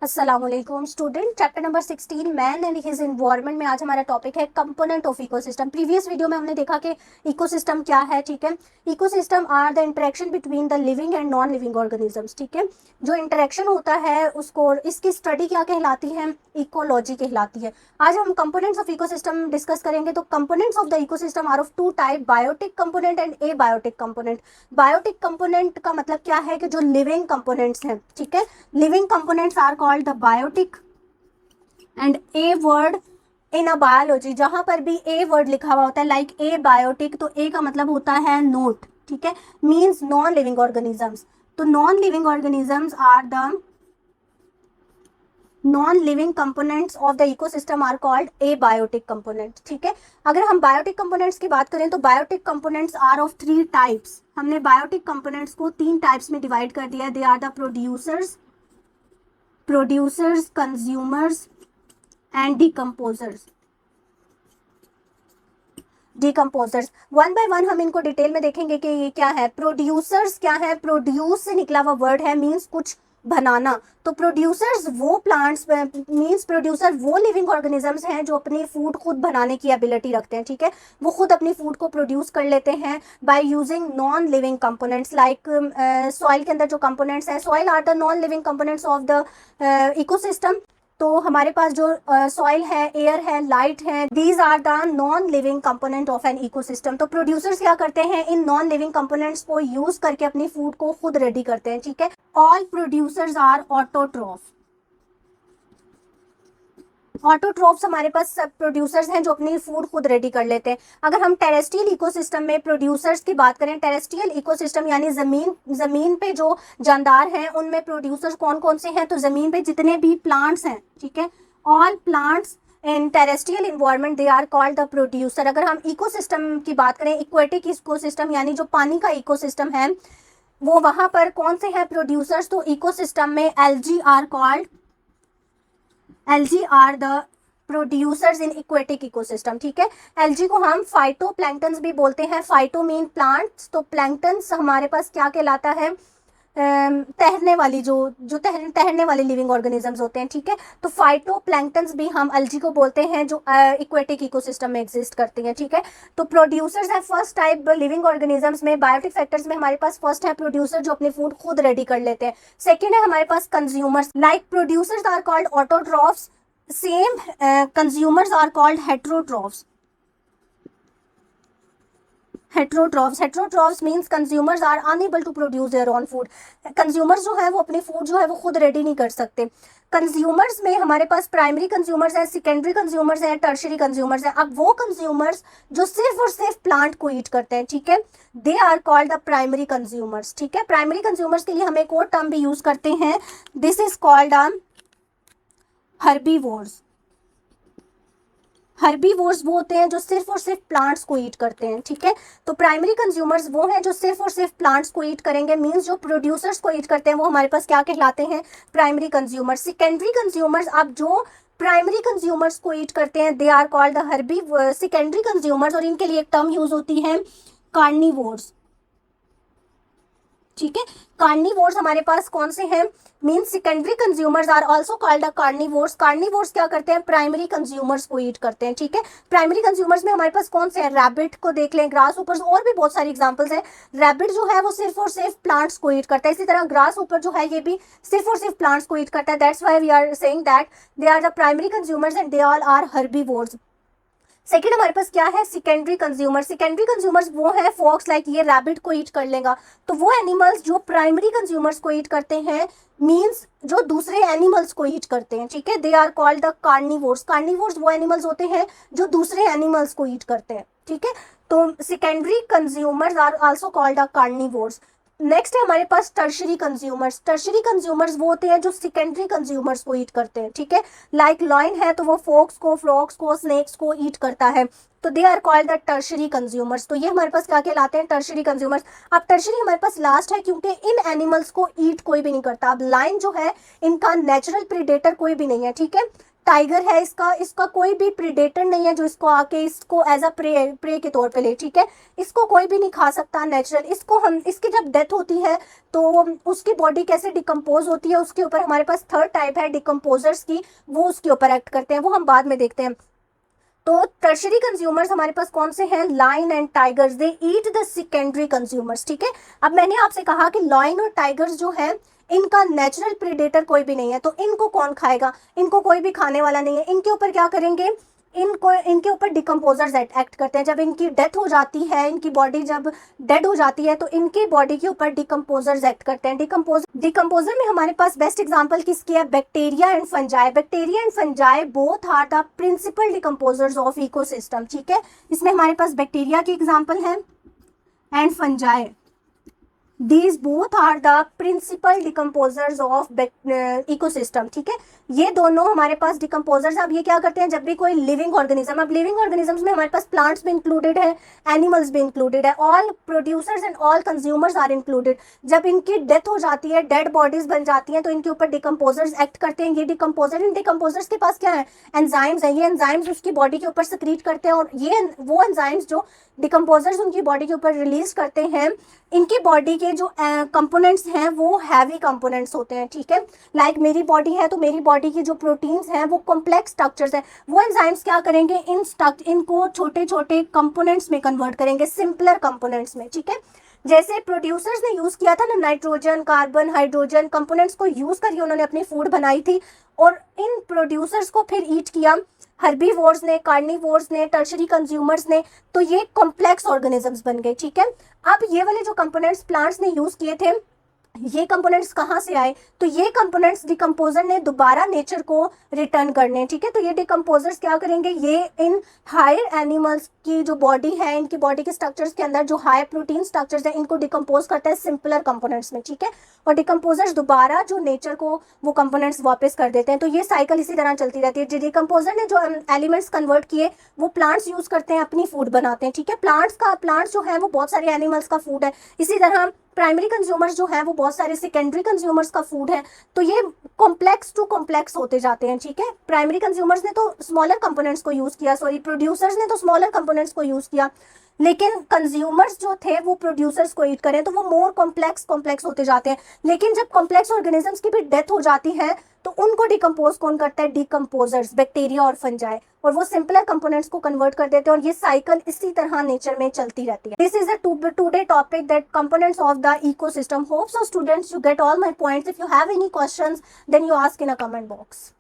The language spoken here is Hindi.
अस्सलामुअलैकुम student, chapter number 16 man and his environment में आज हमारा टॉपिक है component of ecosystem. Previous video में हमने देखा कि इकोसिस्टम क्या है। ठीक है, ecosystem are the interaction between the living and non living organisms. ठीक है, जो इंटरेक्शन होता है उसको, इसकी स्टडी क्या कहलाती है? इकोलॉजी कहलाती है। आज हम कंपोनेंट्स ऑफ इकोसिस्टम डिस्कस करेंगे। तो components of the ecosystem are of two type, biotic component and abiotic component. Biotic component का मतलब क्या है कि जो लिविंग कंपोनेंट्स हैं। ठीक है, living components are called the biotic and a word in a biology, जहां पर भी ए वर्ड लिखा हुआ होता है लाइक ए बायोटिक, तो ए का मतलब होता है नोट। ठीक है, मींस नॉन लिविंग ऑर्गेनिजम्स। तो non living organisms are the non living components of the ecosystem are called abiotic components. ठीक है, अगर हम बायोटिक कंपोनेंट्स की बात करें तो biotic components are of three types. हमने बायोटिक कंपोनेंट्स को तीन टाइप्स में डिवाइड कर दिया है। They are the producers, consumers and decomposers. One by one हम इनको डिटेल में देखेंगे कि ये क्या है। प्रोड्यूसर्स क्या है? प्रोड्यूस से निकला हुआ वर्ड है, मीन्स कुछ बनाना। तो प्रोड्यूसर्स वो प्लांट्स मीन्स प्रोड्यूसर वो लिविंग ऑर्गेनिजम्स हैं जो अपनी फूड खुद बनाने की एबिलिटी रखते हैं। ठीक है, वो खुद अपनी फूड को प्रोड्यूस कर लेते हैं by using non living components like soil के अंदर जो कंपोनेंट्स हैं, soil are the non living components of the ecosystem. तो हमारे पास जो सॉइल है, एयर है, लाइट है, these are the non living component of an ecosystem. तो प्रोड्यूसर्स क्या करते हैं? इन नॉन लिविंग कंपोनेंट्स को यूज करके अपनी फूड को खुद रेडी करते हैं। ठीक है, all producers are autotroph. Autotrophs हमारे पास सब प्रोड्यूसर्स हैं जो अपनी फूड खुद रेडी कर लेते हैं। अगर हम टेरेस्ट्रियल इकोसिस्टम में प्रोड्यूसर्स की बात करें, टेरेस्ट्रियल इकोसिस्टम यानी जमीन पे जो जानदार हैं, उनमें प्रोड्यूसर्स कौन कौन से हैं? तो जमीन पे जितने भी प्लांट्स हैं, ठीक है, all plants in terrestrial environment they are called the producer. अगर हम इकोसिस्टम की बात करें, इक्वेटिक इकोसिस्टम यानी जो पानी का इकोसिस्टम है, वो वहां पर कौन से हैं प्रोड्यूसर्स? तो इकोसिस्टम में algae are the producers in aquatic ecosystem. ठीक है, एल्गी को हम फाइटोप्लैंक्टन्स भी बोलते हैं। फाइटो मीन प्लांट्स, तो प्लैंक्टन्स हमारे पास क्या कहलाता है? तैरने वाली जो तैरने वाले लिविंग ऑर्गेनिजम्स होते हैं। ठीक है, तो फाइटोप्लैंक्टन्स भी हम एल्गी को बोलते हैं जो इक्वेटिक इकोसिस्टम में एग्जिस्ट करती हैं। ठीक है, तो प्रोड्यूसर्स है फर्स्ट टाइप लिविंग ऑर्गेनिजम्स में। बायोटिक फैक्टर्स में हमारे पास फर्स्ट है प्रोड्यूसर जो अपनी फूड खुद रेडी कर लेते हैं। सेकेंड है हमारे पास consumers. Like producers are called autotrophs, same consumers are called heterotrophs. Heterotrophs means consumers are unable to produce their own food. Consumers जो है वो अपनी फूड जो है वो खुद रेडी नहीं कर सकते। कंज्यूमर्स में हमारे पास प्राइमरी कंज्यूमर्स हैं, सेकेंडरी कंज्यूमर्स हैं, टर्शियरी कंज्यूमर्स हैं। अब वो कंज्यूमर्स जो सिर्फ और सिर्फ प्लांट को ईट करते हैं, ठीक है, they are called the primary consumers. ठीक है, प्राइमरी कंज्यूमर्स के लिए हम एक और टर्म भी यूज करते हैं, this is called herbivores. Herbivores वो होते हैं जो सिर्फ और सिर्फ प्लांट्स को ईट करते हैं। ठीक है, तो प्राइमरी कंज्यूमर्स वो हैं जो सिर्फ और सिर्फ प्लांट्स को ईट करेंगे, मींस जो प्रोड्यूसर्स को ईट करते हैं वो हमारे पास क्या कहलाते हैं? Primary consumers. सेकेंडरी कंज्यूमर्स, अब जो प्राइमरी कंज्यूमर्स को ईट करते हैं, they are called the secondary consumers, और इनके लिए एक टर्म यूज होती है कार्निवोर्स। ठीक है, कार्निवोर्स हमारे पास कौन से हैं? Means secondary consumers are also called the carnivores. Carnivores क्या करते हैं? प्राइमरी कंज्यूमर्स को ईट करते हैं। ठीक है, प्राइमरी कंज्यूमर्स में हमारे पास कौन से हैं? रैबिट को देख लें, ग्रास ऊपर, और भी बहुत सारी एग्जांपल्स हैं। रैबिट जो है वो सिर्फ और सिर्फ प्लांट्स को ईट करता है। इसी तरह ग्रास ऊपर जो है ये भी सिर्फ और सिर्फ प्लांट्स को ईट करता है। That's why we are saying that they are the primary consumers and they all are herbivores. Second हमारे पास क्या है? Secondary consumers. सेकेंडरी कंज्यूमर्स वो है फॉक्स, लाइक ये रैबिट को ईट कर लेगा। तो वो एनिमल्स जो प्राइमरी कंज्यूमर्स को ईट करते हैं, मींस जो दूसरे एनिमल्स को ईट करते हैं। ठीक है, they are called the carnivores. Carnivores वो एनिमल्स होते हैं जो दूसरे एनिमल्स को ईट करते हैं। ठीक है, तो secondary consumers are also called the carnivores. Next है हमारे पास टर्शियरी कंज्यूमर्स। टर्शियरी कंज्यूमर्स वो होते हैं जो सेकेंडरी कंज्यूमर्स को ईट करते हैं। ठीक है, लाइक लॉयन है तो वो फोक्स को, फ्रॉग्स को, स्नेक्स को ईट करता है, तो they are called the tertiary consumers. तो ये हमारे पास क्या कहलाते हैं? Tertiary consumers. अब टर्शियरी हमारे पास लास्ट है क्योंकि इन एनिमल्स को ईट कोई भी नहीं करता। अब लायन जो है इनका नेचुरल प्रीडेटर कोई भी नहीं है। ठीक है, टाइगर है, इसका कोई भी प्रीडेटर नहीं है जो इसको आके इसको एज अ प्रे के तौर पे ले, ठीक है। इसको कोई भी नहीं खा सकता नेचुरल। इसको हम इसकी जब डेथ होती है तो उसकी बॉडी कैसे डिकम्पोज होती है, उसके ऊपर हमारे पास थर्ड टाइप है डिकम्पोजर्स की, वो उसके ऊपर एक्ट करते हैं, वो हम बाद में देखते हैं। तो टर्शरी कंज्यूमर्स हमारे पास कौन से हैं, lion and tigers, they eat the secondary consumers, ठीक है। अब मैंने आपसे कहा कि लायन और टाइगर्स जो है इनका नेचुरल प्रीडेटर कोई भी नहीं है, तो इनको कौन खाएगा, इनको कोई भी खाने वाला नहीं है। इनके ऊपर क्या करेंगे, इनके ऊपर डिकम्पोजर्स एक्ट करते हैं। जब इनकी डेथ हो जाती है, इनकी बॉडी जब डेड हो जाती है तो इनकी बॉडी के ऊपर डिकम्पोजर्स एक्ट करते हैं। डिकम्पोजर में हमारे पास बेस्ट एग्जांपल किसकी है, bacteria and fungi. Bacteria and fungi both are the principal decomposers of ecosystem, ठीक है। इसमें हमारे पास बैक्टीरिया की एग्जाम्पल है and fungi, These both are the principal decomposers of ecosystem, ठीक है। ये दोनों हमारे पास डिकम्पोजर्स। अब ये क्या करते हैं, जब भी कोई लिविंग ऑर्गेनिज्म, अब लिविंग ऑर्गेनिजम्स में हमारे पास प्लांट्स भी इंक्लूडेड है, एनिमल्स भी इंक्लूडेड है, all producers and all consumers are included. जब इनकी डेथ हो जाती है, डेड बॉडीज बन जाती हैं, तो इनके ऊपर डिकम्पोजर्स एक्ट करते हैं। ये डिकम्पोजर, इन डिकम्पोजर्स के पास क्या है, एंजाइम्स है। ये एंजाइम्स उसकी बॉडी के ऊपर सिक्रीट करते हैं, और ये वो एंजाइम्स जो डिकम्पोजर्स उनकी बॉडी के ऊपर रिलीज करते हैं, इनकी बॉडी के जो कंपोनेंट्स हैं वो हैवी कंपोनेंट्स होते हैं, ठीक है। लाइक मेरी बॉडी है, तो मेरी बॉडी की जो प्रोटीन्स हैं वो कॉम्प्लेक्स स्ट्रक्चर्स हैं। वो एंजाइम्स क्या करेंगे, इनको छोटे छोटे कंपोनेंट्स में कन्वर्ट करेंगे, सिंपलर कंपोनेंट्स में, ठीक है। जैसे प्रोड्यूसर्स ने यूज किया था ना, नाइट्रोजन, कार्बन, हाइड्रोजन कंपोनेंट्स को यूज करके उन्होंने अपनी फूड बनाई थी, और इन प्रोड्यूसर्स को फिर ईट किया हर्बीवोर्स ने, कार्निवोर्स ने, टर्शरी कंज्यूमर्स ने, तो ये कॉम्प्लेक्स ऑर्गेनिजम्स बन गए, ठीक है। अब ये वाले जो कंपोनेंट्स प्लांट्स ने यूज किए थे, ये कंपोनेंट्स कहाँ से आए, तो ये कंपोनेंट्स डिकम्पोजर ने दोबारा नेचर को रिटर्न करने, ठीक है। तो ये डिकम्पोजर्स क्या करेंगे, ये इन हायर एनिमल्स की जो बॉडी है, इनकी बॉडी के स्ट्रक्चर्स के अंदर जो हाई प्रोटीन स्ट्रक्चर्स हैं, इनको डिकम्पोज करता है सिंपलर कंपोनेंट्स में, ठीक है। और डिकम्पोजर्स दोबारा जो नेचर को वो कंपोनेंट्स वापस कर देते हैं। तो ये साइकिल इसी तरह चलती रहती है। डिकम्पोजर ने जो एलिमेंट्स कन्वर्ट किए वो प्लांट्स यूज करते हैं, अपनी फूड बनाते हैं, ठीक है। प्लांट्स जो है वो बहुत सारे एनिमल्स का फूड है। इसी तरह प्राइमरी कंज्यूमर्स जो है वो बहुत सारे सेकेंडरी कंज्यूमर्स का फूड है। तो ये कॉम्प्लेक्स टू कॉम्प्लेक्स होते जाते हैं, ठीक है। प्राइमरी कंज्यूमर्स ने तो स्मॉलर कंपोनेंट्स को यूज किया, प्रोड्यूसर्स ने तो स्मॉलर कंपोनेंट्स को यूज किया, लेकिन कंज्यूमर्स जो थे वो प्रोड्यूसर्स को ईट करें, तो वो मोर कॉम्प्लेक्स होते जाते हैं। लेकिन जब कॉम्प्लेक्स ऑर्गेनिजम्स की भी डेथ हो जाती है तो उनको डिकम्पोज कौन करता है, डिकम्पोजर्स, बैक्टीरिया और फंजाई, और वो सिंपलर कंपोनेंट्स को कन्वर्ट कर देते हैं। और ये साइकिल इसी तरह नेचर में चलती रहती है। This is a today topic that components of the ecosystem. Hope so students you get all my points. If you have any questions then you ask in a comment box.